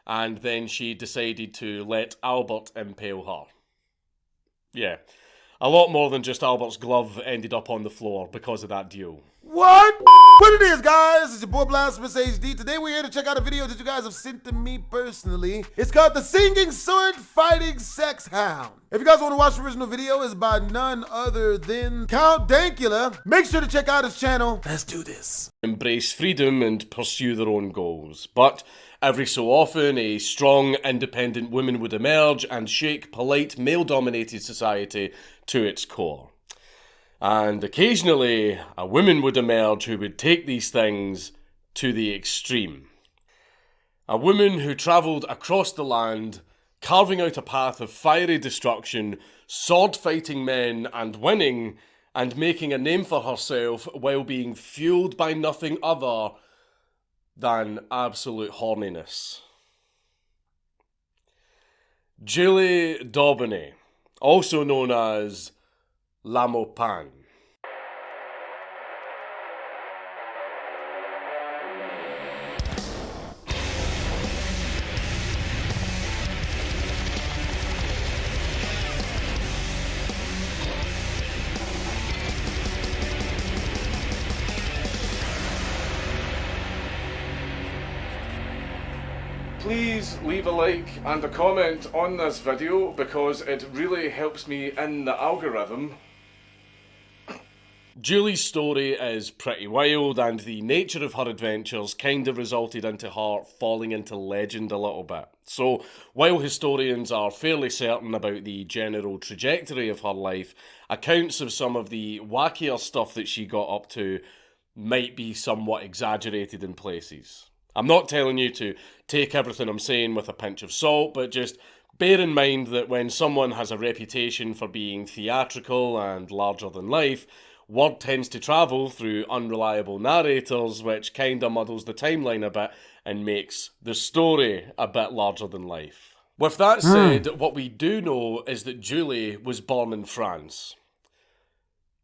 and then she decided to let Albert impale her. Yeah, a lot more than just Albert's glove ended up on the floor because of that duel. What it is, guys? It's your boy BlastphamousHD. Today we're here to check out a video that you guys have sent to me personally. It's called The Singing Sword Fighting Sex Hound. If you guys want to watch the original video, it's by none other than Count Dankula. Make sure to check out his channel. Let's do this. Embrace freedom and pursue their own goals. But every so often, a strong, independent woman would emerge and shake polite, male-dominated society to its core. And occasionally, a woman would emerge who would take these things to the extreme. A woman who travelled across the land, carving out a path of fiery destruction, sword-fighting men and winning, and making a name for herself while being fueled by nothing other than absolute horniness. Julie Daubeny, also known as La Mopane. Please leave a like and a comment on this video because it really helps me in the algorithm. Julie's story is pretty wild, and the nature of her adventures kind of resulted into her falling into legend a little bit. So, while historians are fairly certain about the general trajectory of her life, accounts of some of the wackier stuff that she got up to might be somewhat exaggerated in places. I'm not telling you to take everything I'm saying with a pinch of salt, but just bear in mind that when someone has a reputation for being theatrical and larger than life, word tends to travel through unreliable narrators, which kinda muddles the timeline a bit and makes the story a bit larger than life. With that said, what we do know is that Julie was born in France,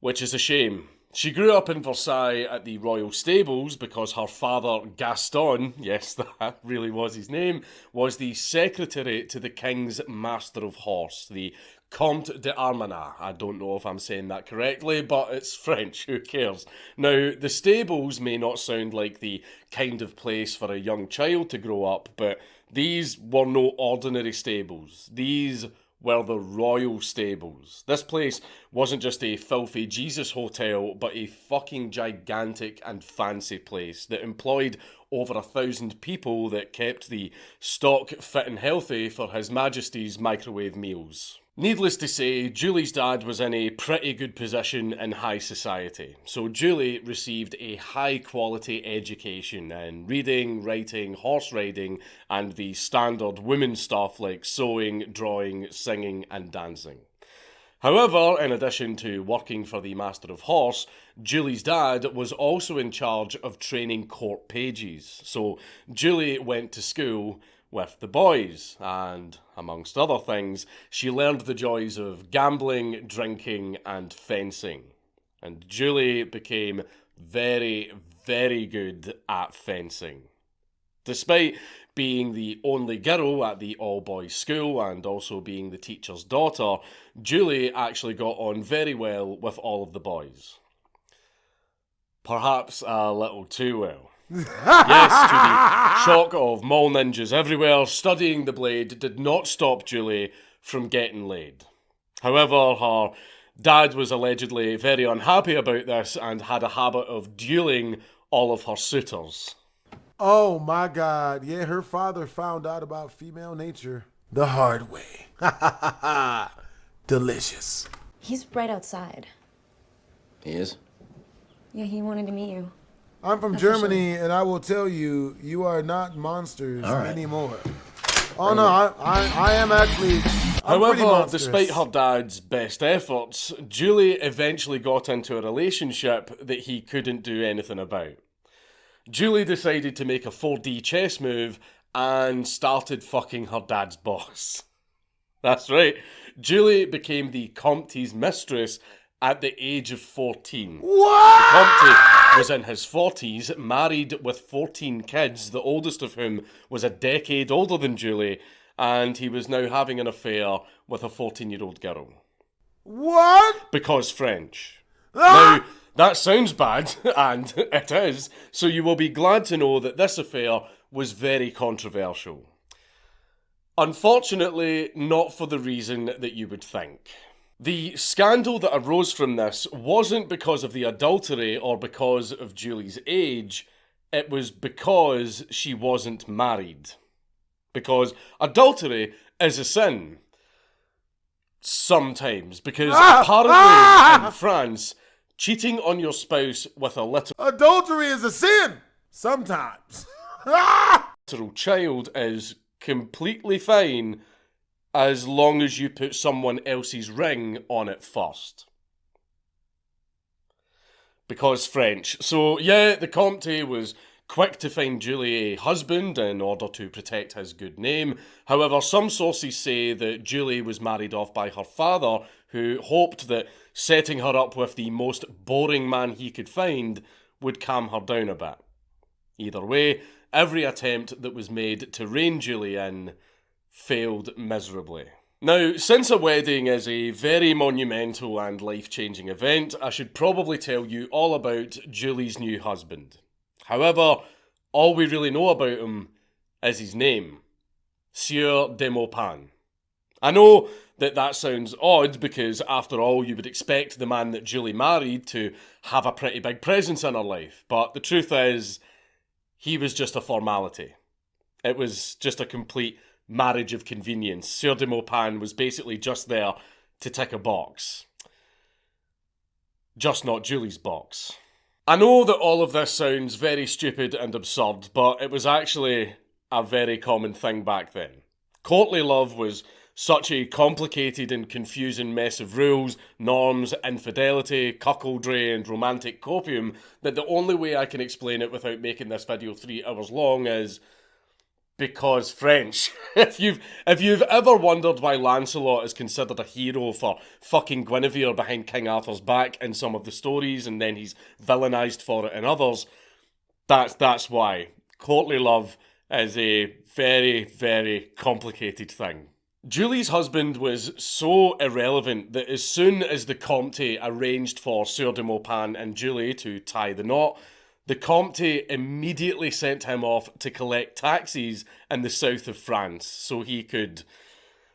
which is a shame. She grew up in Versailles at the royal stables because her father Gaston, yes, that really was his name, was the secretary to the king's master of horse, the Comte de Armagnac. I don't know if I'm saying that correctly, but it's French, who cares? Now, the stables may not sound like the kind of place for a young child to grow up, but these were no ordinary stables. These were the royal stables. This place wasn't just a filthy Jesus hotel, but a fucking gigantic and fancy place that employed over 1,000 people that kept the stock fit and healthy for His Majesty's microwave meals. Needless to say, Julie's dad was in a pretty good position in high society, so Julie received a high-quality education in reading, writing, horse riding, and the standard women stuff like sewing, drawing, singing, and dancing. However, in addition to working for the Master of Horse, Julie's dad was also in charge of training court pages, so Julie went to school with the boys, and amongst other things, she learned the joys of gambling, drinking, and fencing. And Julie became very, very good at fencing. Despite being the only girl at the all-boys school and also being the teacher's daughter, Julie actually got on very well with all of the boys. Perhaps a little too well. Yes, to the shock of mall ninjas everywhere, studying the blade did not stop Julie from getting laid. However, her dad was allegedly very unhappy about this and had a habit of dueling all of her suitors. Oh my God. Yeah, her father found out about female nature the hard way. Delicious. He's right outside. He is? Yeah, he wanted to meet you. I'm from Germany, and I will tell you, you are not monsters anymore. Oh no, I am actually. However, despite her dad's best efforts, Julie eventually got into a relationship that he couldn't do anything about. Julie decided to make a 4D chess move and started fucking her dad's boss. That's right, Julie became the Comte's mistress at the age of 14. What? The Comte was in his 40s, married with 14 kids, the oldest of whom was a decade older than Julie, and he was now having an affair with a 14-year-old girl. What? Because French. Ah! Now, that sounds bad, and it is, so you will be glad to know that this affair was very controversial. Unfortunately, not for the reason that you would think. The scandal that arose from this wasn't because of the adultery or because of Julie's age, it was because she wasn't married. Because adultery is a sin. Sometimes, because apparently in France, cheating on your spouse with a Adultery is a sin! Sometimes. literal child is completely fine as long as you put someone else's ring on it first. Because French. So yeah, the Comte was quick to find Julie a husband in order to protect his good name. However, some sources say that Julie was married off by her father, who hoped that setting her up with the most boring man he could find would calm her down a bit. Either way, every attempt that was made to rein Julie in failed miserably. Now, since a wedding is a very monumental and life-changing event, I should probably tell you all about Julie's new husband. However, all we really know about him is his name, Sieur de Maupain. I know that sounds odd because, after all, you would expect the man that Julie married to have a pretty big presence in her life, but the truth is, he was just a formality. It was just a complete marriage of convenience. Sieur de Maupain was basically just there to tick a box. Just not Julie's box. I know that all of this sounds very stupid and absurd, but it was actually a very common thing back then. Courtly love was such a complicated and confusing mess of rules, norms, infidelity, cuckoldry, and romantic copium that the only way I can explain it without making this video 3 hours long is because French. If you've ever wondered why Lancelot is considered a hero for fucking Guinevere behind King Arthur's back in some of the stories and then he's villainised for it in others, that's why. Courtly love is a very, very complicated thing. Julie's husband was so irrelevant that as soon as the Comte arranged for Sieur de Maupain and Julie to tie the knot, the Comte immediately sent him off to collect taxes in the south of France so he could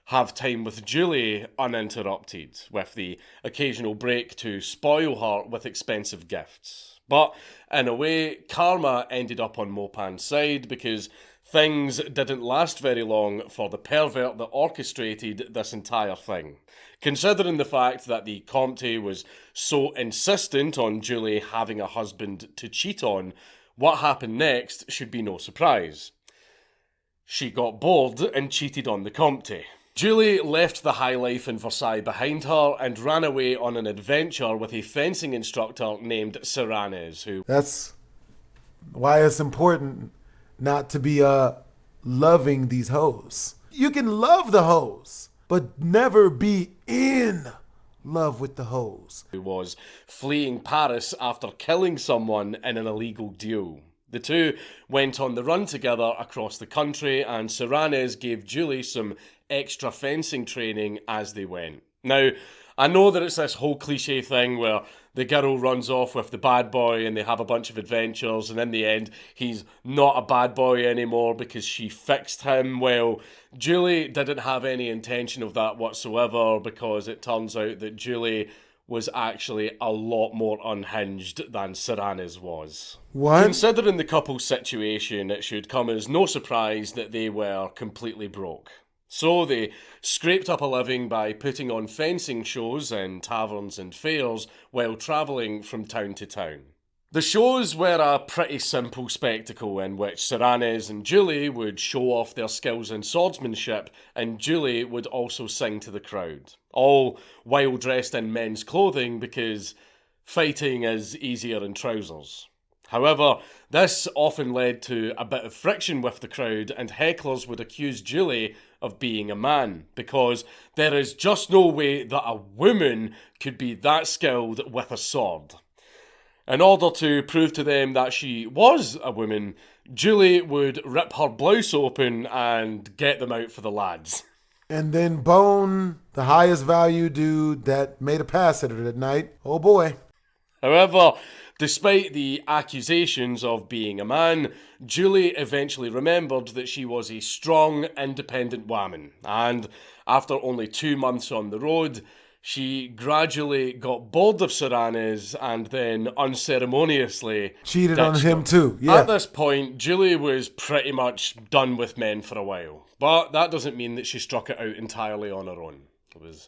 have time with Julie uninterrupted, with the occasional break to spoil her with expensive gifts. But in a way, karma ended up on Maupain's side because things didn't last very long for the pervert that orchestrated this entire thing. Considering the fact that the Comte was so insistent on Julie having a husband to cheat on, what happened next should be no surprise. She got bored and cheated on the Comte. Julie left the high life in Versailles behind her and ran away on an adventure with a fencing instructor named Seranes, who... That's why it's important not to be loving these hoes. You can love the hoes, but never be in love with the hoes. Who was fleeing Paris after killing someone in an illegal duel. The two went on the run together across the country, and Seranes gave Julie some extra fencing training as they went. Now, I know that it's this whole cliche thing where the girl runs off with the bad boy and they have a bunch of adventures, and in the end, he's not a bad boy anymore because she fixed him. Well, Julie didn't have any intention of that whatsoever because it turns out that Julie was actually a lot more unhinged than Seranes was. What? Considering the couple's situation, it should come as no surprise that they were completely broke. So they scraped up a living by putting on fencing shows in taverns and fairs while travelling from town to town. The shows were a pretty simple spectacle in which Seranes and Julie would show off their skills in swordsmanship, and Julie would also sing to the crowd, all while dressed in men's clothing because fighting is easier in trousers. However, this often led to a bit of friction with the crowd, and hecklers would accuse Julie of being a man, because there is just no way that a woman could be that skilled with a sword. In order to prove to them that she was a woman, Julie would rip her blouse open and get them out for the lads. And then bone the highest value dude that made a pass at her that night. Oh boy. However, despite the accusations of being a man, Julie eventually remembered that she was a strong, independent woman, and after only 2 months on the road, she gradually got bored of Serranes and then unceremoniously cheated on ditched him too. Yeah. At this point, Julie was pretty much done with men for a while, but that doesn't mean that she struck it out entirely on her own. It was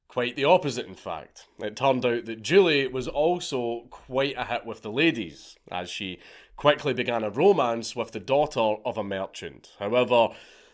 quite the opposite, in fact. It turned out that Julie was also quite a hit with the ladies, as she quickly began a romance with the daughter of a merchant. However,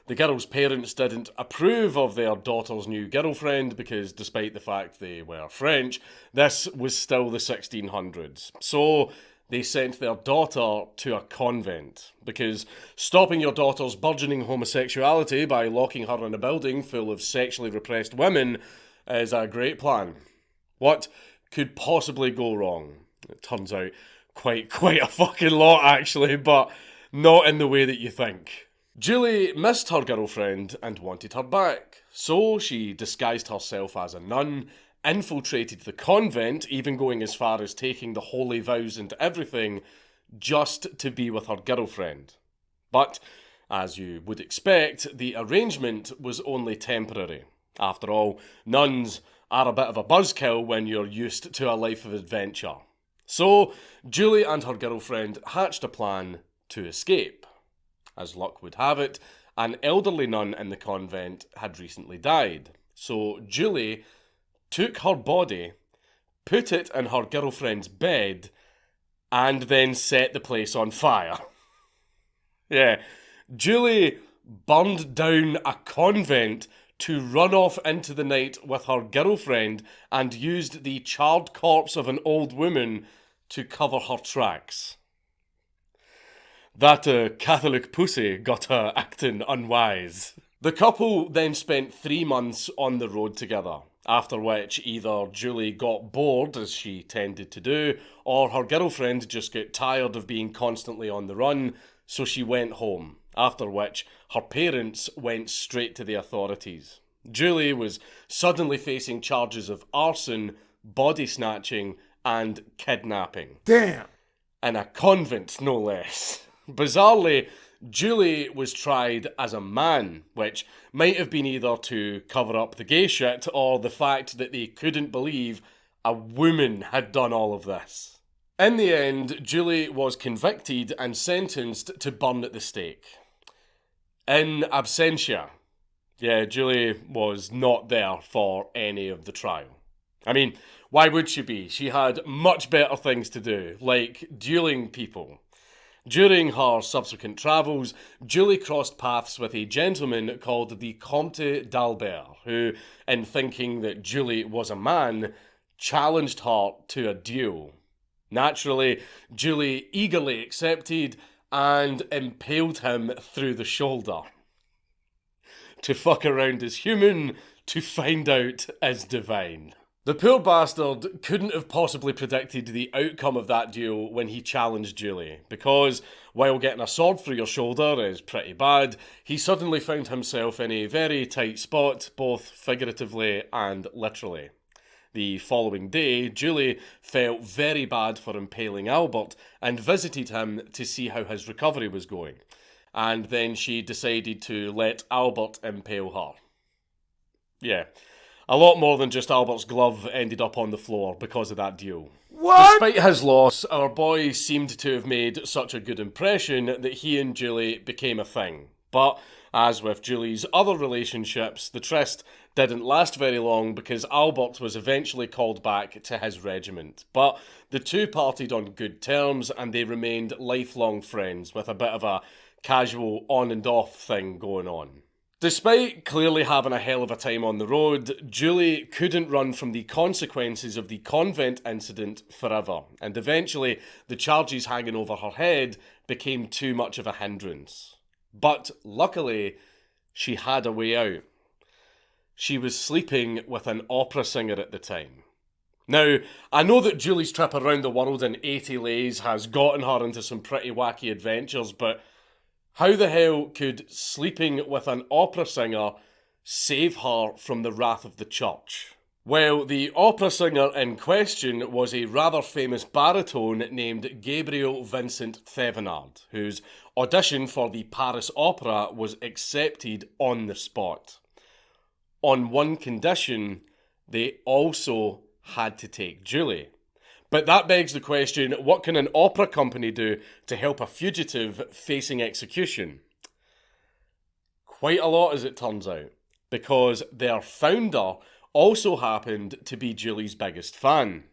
the girl's parents didn't approve of their daughter's new girlfriend because, despite the fact they were French, this was still the 1600s. So they sent their daughter to a convent, because stopping your daughter's burgeoning homosexuality by locking her in a building full of sexually repressed women is a great plan. What could possibly go wrong? It turns out quite a fucking lot, actually, but not in the way that you think. Julie missed her girlfriend and wanted her back, so she disguised herself as a nun, infiltrated the convent, even going as far as taking the holy vows and everything, just to be with her girlfriend. But, as you would expect, the arrangement was only temporary. After all, nuns are a bit of a buzzkill when you're used to a life of adventure. So, Julie and her girlfriend hatched a plan to escape. As luck would have it, an elderly nun in the convent had recently died. So Julie took her body, put it in her girlfriend's bed, and then set the place on fire. Yeah, Julie burned down a convent to run off into the night with her girlfriend and used the charred corpse of an old woman to cover her tracks. That Catholic pussy got her acting unwise. The couple then spent 3 months on the road together, after which either Julie got bored, as she tended to do, or her girlfriend just got tired of being constantly on the run, so she went home, after which her parents went straight to the authorities. Julie was suddenly facing charges of arson, body snatching, and kidnapping. Damn. In a convent, no less. Bizarrely, Julie was tried as a man, which might have been either to cover up the gay shit or the fact that they couldn't believe a woman had done all of this. In the end, Julie was convicted and sentenced to burn at the stake. In absentia. Yeah, Julie was not there for any of the trial. I mean, why would she be? She had much better things to do, like dueling people. During her subsequent travels, Julie crossed paths with a gentleman called the Comte d'Albert, who, in thinking that Julie was a man, challenged her to a duel. Naturally, Julie eagerly accepted and impaled him through the shoulder. To fuck around is human, to find out is divine. The poor bastard couldn't have possibly predicted the outcome of that duel when he challenged Julie, because while getting a sword through your shoulder is pretty bad, he suddenly found himself in a very tight spot, both figuratively and literally. The following day, Julie felt very bad for impaling Albert and visited him to see how his recovery was going, and then she decided to let Albert impale her. Yeah. A lot more than just Albert's glove ended up on the floor because of that duel. What? Despite his loss, our boy seemed to have made such a good impression that he and Julie became a thing. But, as with Julie's other relationships, the tryst didn't last very long because Albert was eventually called back to his regiment. But the two parted on good terms and they remained lifelong friends with a bit of a casual on and off thing going on. Despite clearly having a hell of a time on the road, Julie couldn't run from the consequences of the convent incident forever, and eventually the charges hanging over her head became too much of a hindrance. But luckily, she had a way out. She was sleeping with an opera singer at the time. Now, I know that Julie's trip around the world in 80 lays has gotten her into some pretty wacky adventures, but how the hell could sleeping with an opera singer save her from the wrath of the church? Well, the opera singer in question was a rather famous baritone named Gabriel Vincent Thevenard, whose audition for the Paris Opera was accepted on the spot. On one condition, they also had to take Julie. But that begs the question, what can an opera company do to help a fugitive facing execution? Quite a lot, as it turns out, because their founder also happened to be Julie's biggest fan,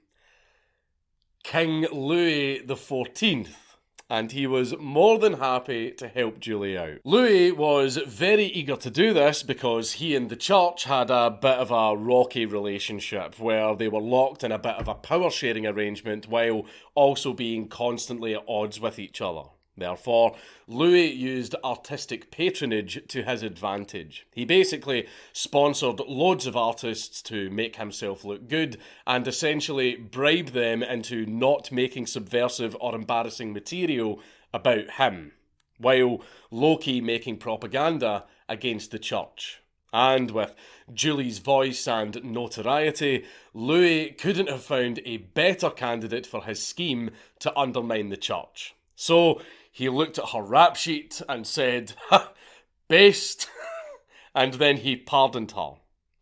King Louis XIV, and he was more than happy to help Julie out. Louis was very eager to do this because he and the church had a bit of a rocky relationship where they were locked in a bit of a power-sharing arrangement while also being constantly at odds with each other. Therefore, Louis used artistic patronage to his advantage. He basically sponsored loads of artists to make himself look good and essentially bribed them into not making subversive or embarrassing material about him, while low-key making propaganda against the church. And with Julie's voice and notoriety, Louis couldn't have found a better candidate for his scheme to undermine the church. So he looked at her rap sheet and said, "Ha, based," and then he pardoned her.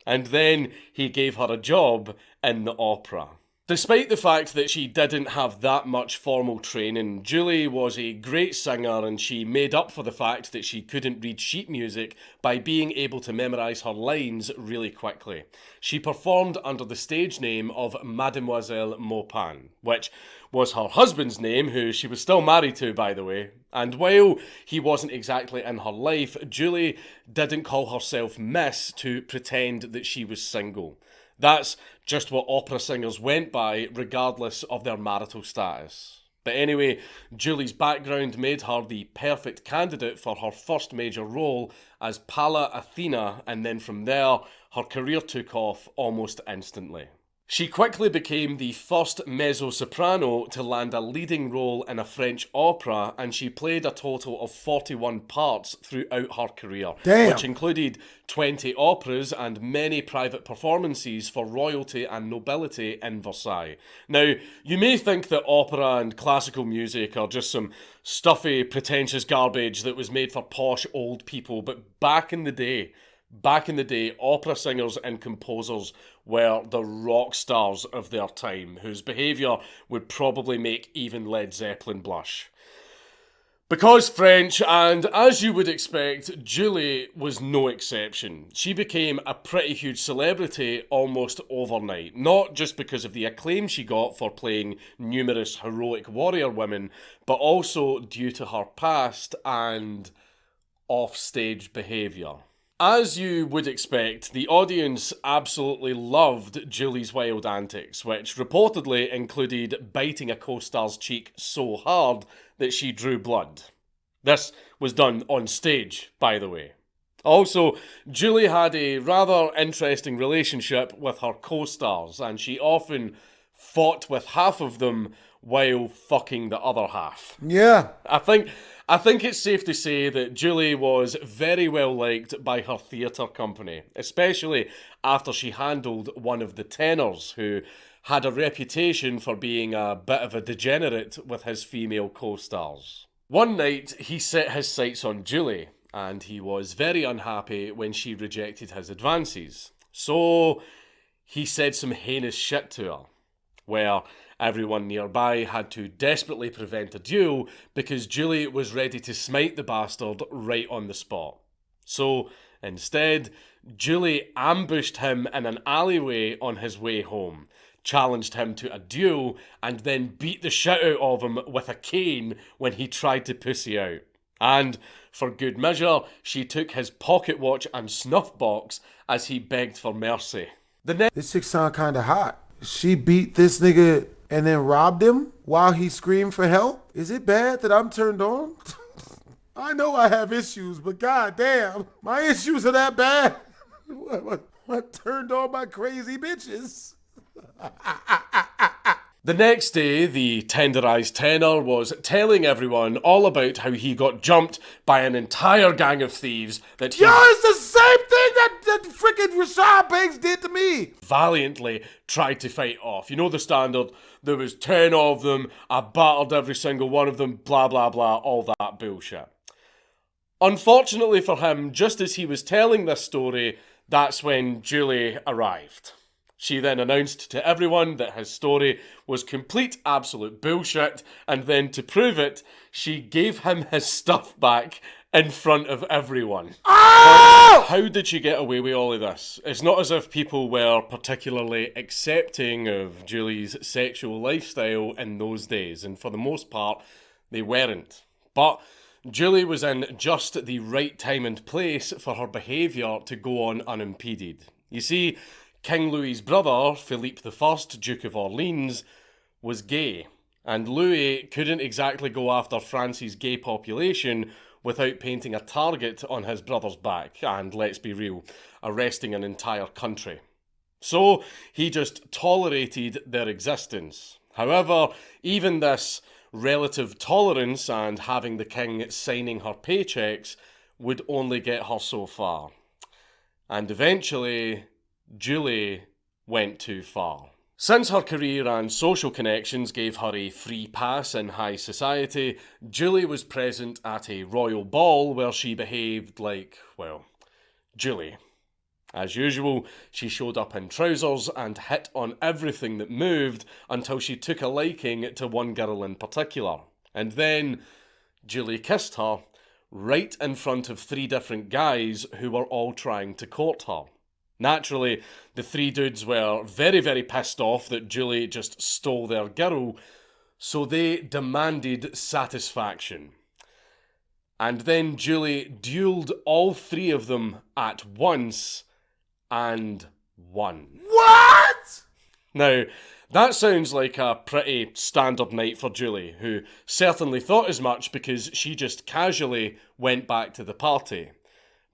And then he gave her a job in the opera. Despite the fact that she didn't have that much formal training, Julie was a great singer and she made up for the fact that she couldn't read sheet music by being able to memorise her lines really quickly. She performed under the stage name of Mademoiselle Maupin, which was her husband's name, who she was still married to, by the way. And while he wasn't exactly in her life, Julie didn't call herself Miss to pretend that she was single. That's just what opera singers went by, regardless of their marital status. But anyway, Julie's background made her the perfect candidate for her first major role as Pallas Athena, and then from there, her career took off almost instantly. She quickly became the first mezzo-soprano to land a leading role in a French opera, and she played a total of 41 parts throughout her career, which included 20 operas and many private performances for royalty and nobility in Versailles. Now, you may think that opera and classical music are just some stuffy, pretentious garbage that was made for posh old people, but back in the day, opera singers and composers were the rock stars of their time, whose behaviour would probably make even Led Zeppelin blush. Because French, and as you would expect, Julie was no exception. She became a pretty huge celebrity almost overnight, not just because of the acclaim she got for playing numerous heroic warrior women, but also due to her past and off-stage behaviour. As you would expect, the audience absolutely loved Julie's wild antics, which reportedly included biting a co-star's cheek so hard that she drew blood. This was done on stage, by the way. Also, Julie had a rather interesting relationship with her co-stars, and she often fought with half of them while fucking the other half. Yeah. I think it's safe to say that Julie was very well liked by her theatre company, especially after she handled one of the tenors who had a reputation for being a bit of a degenerate with his female co-stars. One night, he set his sights on Julie, and he was very unhappy when she rejected his advances. So he said some heinous shit to her, where everyone nearby had to desperately prevent a duel because Julie was ready to smite the bastard right on the spot. So, instead, Julie ambushed him in an alleyway on his way home, challenged him to a duel, and then beat the shit out of him with a cane when he tried to pussy out. And For good measure, she took his pocket watch and snuff box as he begged for mercy. This chick sound kinda hot. She beat this nigga and then robbed him while he screamed for help? Is it bad that I'm turned on? I know I have issues, but goddamn, my issues are that bad. What turned on my crazy bitches? The next day, the tenderized tenor was telling everyone all about how he got jumped by an entire gang of thieves that he Yo, it's the same thing that freaking Rashad Banks did to me. valiantly tried to fight off. You know the standard, there was 10 of them, I battered every single one of them, blah blah blah, all that bullshit. Unfortunately for him, just as he was telling this story, that's when Julie arrived. She then announced to everyone that his story was complete absolute bullshit, and then to prove it, she gave him his stuff back in front of everyone. Oh! How did she get away with all of this? It's not as if people were particularly accepting of Julie's sexual lifestyle in those days, and for the most part, they weren't. But Julie was in just the right time and place for her behaviour to go on unimpeded. You see, King Louis's brother, Philippe I, Duke of Orleans, was gay, and Louis couldn't exactly go after France's gay population without painting a target on his brother's back, and let's be real, arresting an entire country. So he just tolerated their existence. However, even this relative tolerance and having the king signing her paychecks would only get her so far. And eventually, Julie went too far. Since her career and social connections gave her a free pass in high society, Julie was present at a royal ball where she behaved like, well, Julie. As usual, she showed up in trousers and hit on everything that moved until she took a liking to one girl in particular. And then Julie kissed her right in front of 3 different guys who were all trying to court her. Naturally, the 3 dudes were very, very pissed off that Julie just stole their girl, so they demanded satisfaction. And then Julie duelled all 3 of them at once and won. What? Now, that sounds like a pretty standard night for Julie, who certainly thought as much because she just casually went back to the party,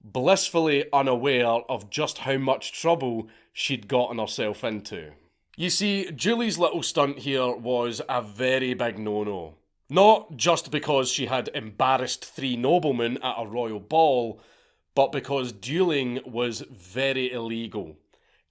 blissfully unaware of just how much trouble she'd gotten herself into. You see, Julie's little stunt here was a very big no-no. Not just because she had embarrassed 3 noblemen at a royal ball, but because dueling was very illegal.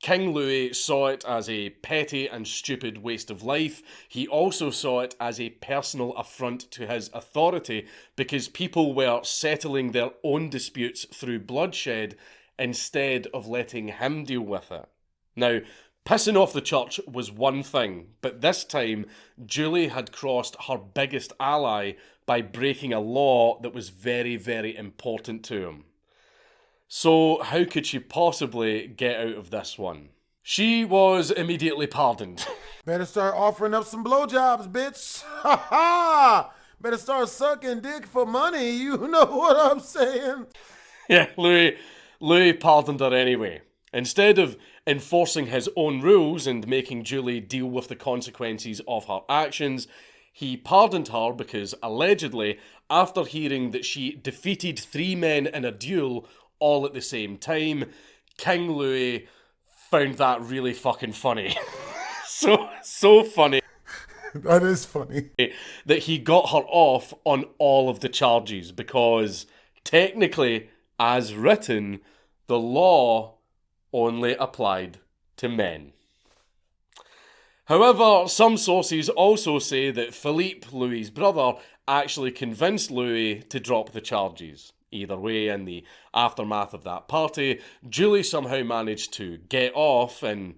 King Louis saw it as a petty and stupid waste of life. He also saw it as a personal affront to his authority because people were settling their own disputes through bloodshed instead of letting him deal with it. Now, pissing off the church was one thing, but this time Julie had crossed her biggest ally by breaking a law that was very, very important to him. So how could she possibly get out of this one? She was immediately pardoned. Better start offering up some blowjobs, bitch. Ha ha! Better start sucking dick for money. You know what I'm saying? Yeah, Louis pardoned her anyway. Instead of enforcing his own rules and making Julie deal with the consequences of her actions, he pardoned her because allegedly, after hearing that she defeated 3 men in a duel all at the same time, King Louis found that really fucking funny. so funny. That is funny. That he got her off on all of the charges because technically, as written, the law only applied to men. However, some sources also say that Philippe, Louis's brother, actually convinced Louis to drop the charges. Either way, in the aftermath of that party, Julie somehow managed to get off in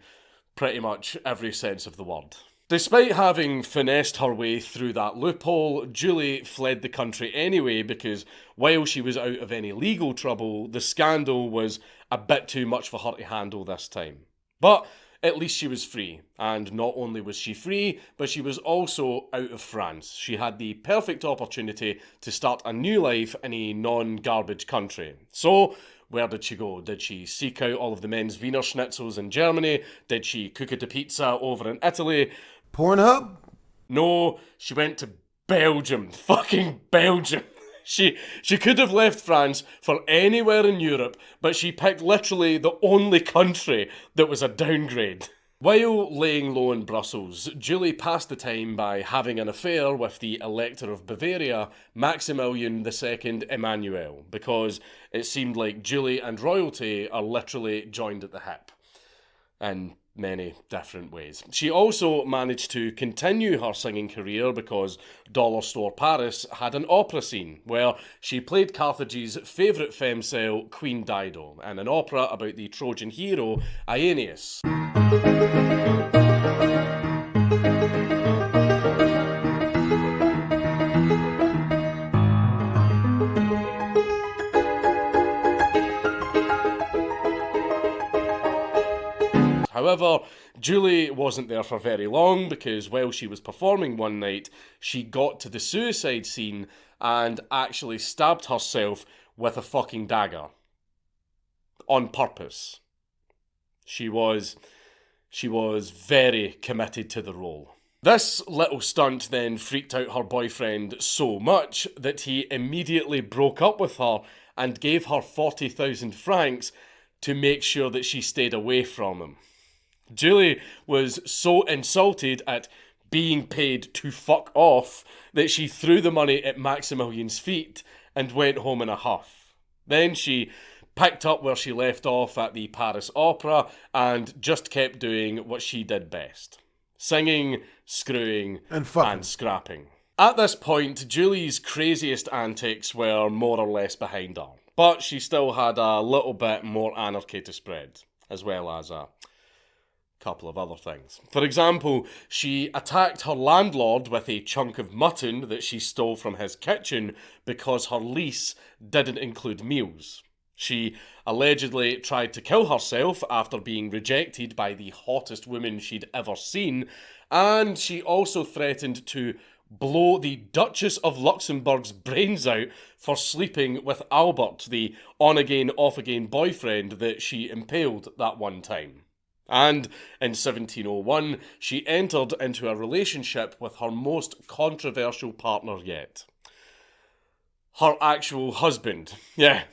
pretty much every sense of the word. Despite having finessed her way through that loophole, Julie fled the country anyway because while she was out of any legal trouble, the scandal was a bit too much for her to handle this time. But at least she was free. And not only was she free, but she was also out of France. She had the perfect opportunity to start a new life in a non-garbage country. So, where did she go? Did she seek out all of the men's Wiener Schnitzels in Germany? Did she cook it a pizza over in Italy? Pornhub? No, she went to Belgium. Fucking Belgium. She could have left France for anywhere in Europe, but she picked literally the only country that was a downgrade. While laying low in Brussels, Julie passed the time by having an affair with the Elector of Bavaria, Maximilian II Emmanuel, because it seemed like Julie and royalty are literally joined at the hip. In many different ways. She also managed to continue her singing career because Dollar Store Paris had an opera scene where she played Carthage's favourite femcel, Queen Dido, in an opera about the Trojan hero Aeneas. However, Julie wasn't there for very long because while she was performing one night, she got to the suicide scene and actually stabbed herself with a fucking dagger. On purpose. She was very committed to the role. This little stunt then freaked out her boyfriend so much that he immediately broke up with her and gave her 40,000 francs to make sure that she stayed away from him. Julie was so insulted at being paid to fuck off that she threw the money at Maximilian's feet and went home in a huff. Then she picked up where she left off at the Paris Opera and just kept doing what she did best. Singing, screwing, and scrapping. At this point, Julie's craziest antics were more or less behind her, but she still had a little bit more anarchy to spread, as well as a couple of other things. For example, she attacked her landlord with a chunk of mutton that she stole from his kitchen because her lease didn't include meals. She allegedly tried to kill herself after being rejected by the hottest woman she'd ever seen, and she also threatened to blow the Duchess of Luxembourg's brains out for sleeping with Albert, the on-again, off-again boyfriend that she impaled that one time. And in 1701, she entered into a relationship with her most controversial partner yet. Her actual husband. Yeah,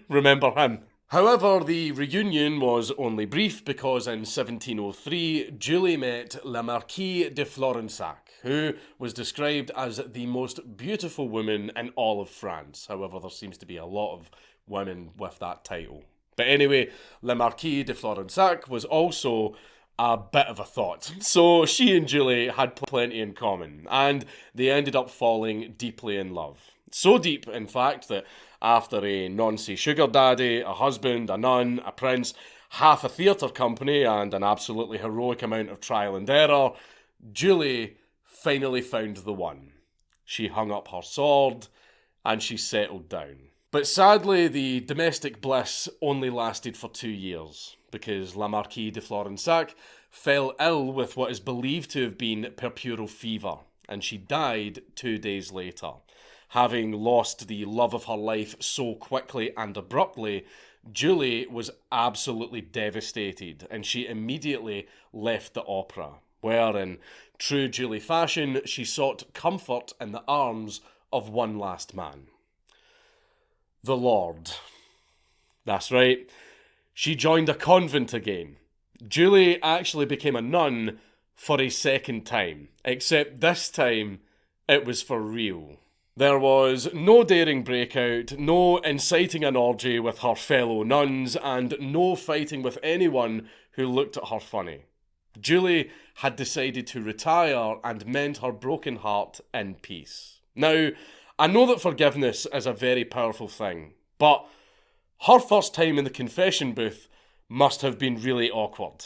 remember him. However, the reunion was only brief because in 1703, Julie met Le Marquis de Florensac, who was described as the most beautiful woman in all of France. However, there seems to be a lot of women with that title. But anyway, Le Marquis de Florensac was also a bit of a thought. So she and Julie had plenty in common, and they ended up falling deeply in love. So deep, in fact, that after a noncy sugar daddy, a husband, a nun, a prince, half a theatre company, and an absolutely heroic amount of trial and error, Julie finally found the one. She hung up her sword, and she settled down. But sadly, the domestic bliss only lasted for 2 years, because La Marquise de Florensac fell ill with what is believed to have been puerperal fever, and she died 2 days later. Having lost the love of her life so quickly and abruptly, Julie was absolutely devastated, and she immediately left the opera, where, in true Julie fashion, she sought comfort in the arms of one last man. The Lord. That's right. She joined a convent again. Julie actually became a nun for a second time, except this time it was for real. There was no daring breakout, no inciting an orgy with her fellow nuns, and no fighting with anyone who looked at her funny. Julie had decided to retire and mend her broken heart in peace. Now, I know that forgiveness is a very powerful thing, but her first time in the confession booth must have been really awkward.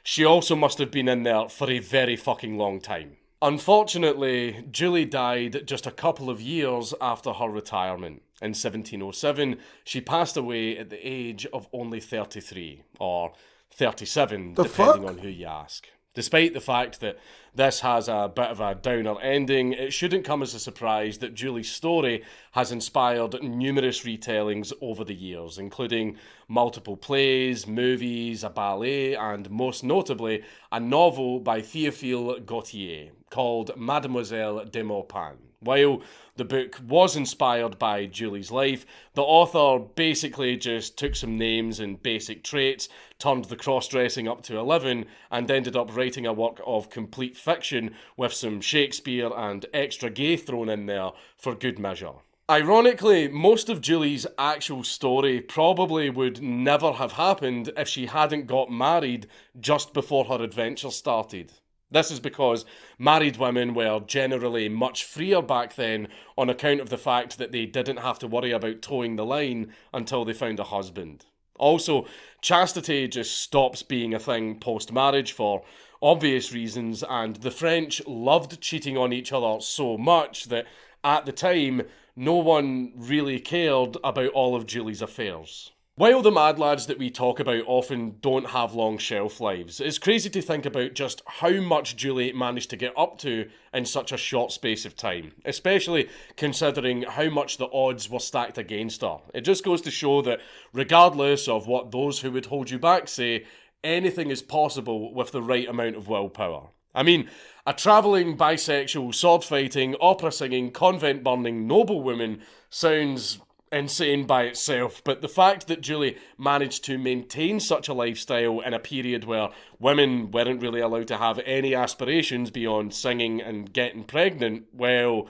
She also must have been in there for a very fucking long time. Unfortunately, Julie died just a couple of years after her retirement. In 1707, she passed away at the age of only 33, or 37, The depending fuck? on who you ask. Despite the fact that this has a bit of a downer ending, it shouldn't come as a surprise that Julie's story has inspired numerous retellings over the years, including multiple plays, movies, a ballet, and most notably, a novel by Théophile Gautier called Mademoiselle de Maupin. While the book was inspired by Julie's life, the author basically just took some names and basic traits, turned the cross-dressing up to 11, and ended up writing a work of complete fiction with some Shakespeare and extra gay thrown in there for good measure. Ironically, most of Julie's actual story probably would never have happened if she hadn't got married just before her adventure started. This is because married women were generally much freer back then on account of the fact that they didn't have to worry about towing the line until they found a husband. Also, chastity just stops being a thing post-marriage for obvious reasons, and the French loved cheating on each other so much that at the time, no one really cared about all of Julie's affairs. While the mad lads that we talk about often don't have long shelf lives, it's crazy to think about just how much Julie managed to get up to in such a short space of time, especially considering how much the odds were stacked against her. It just goes to show that regardless of what those who would hold you back say, anything is possible with the right amount of willpower. I mean, a travelling, bisexual, sword-fighting, opera-singing, convent-burning noblewoman sounds insane by itself, but the fact that Julie managed to maintain such a lifestyle in a period where women weren't really allowed to have any aspirations beyond singing and getting pregnant, well,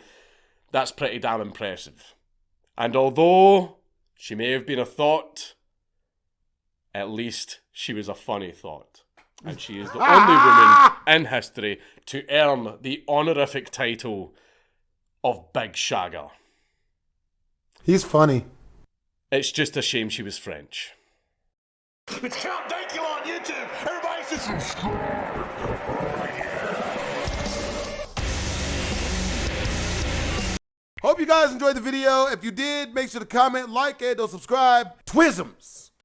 that's pretty damn impressive. And although she may have been a thought, at least she was a funny thought. And she is the only woman in history to earn the honorific title of Big Shagger. He's funny. It's just a shame she was French. It's Count Dankula on YouTube. Everybody just subscribe. Hope you guys enjoyed the video. If you did, make sure to comment, like, and don't subscribe. Twisms.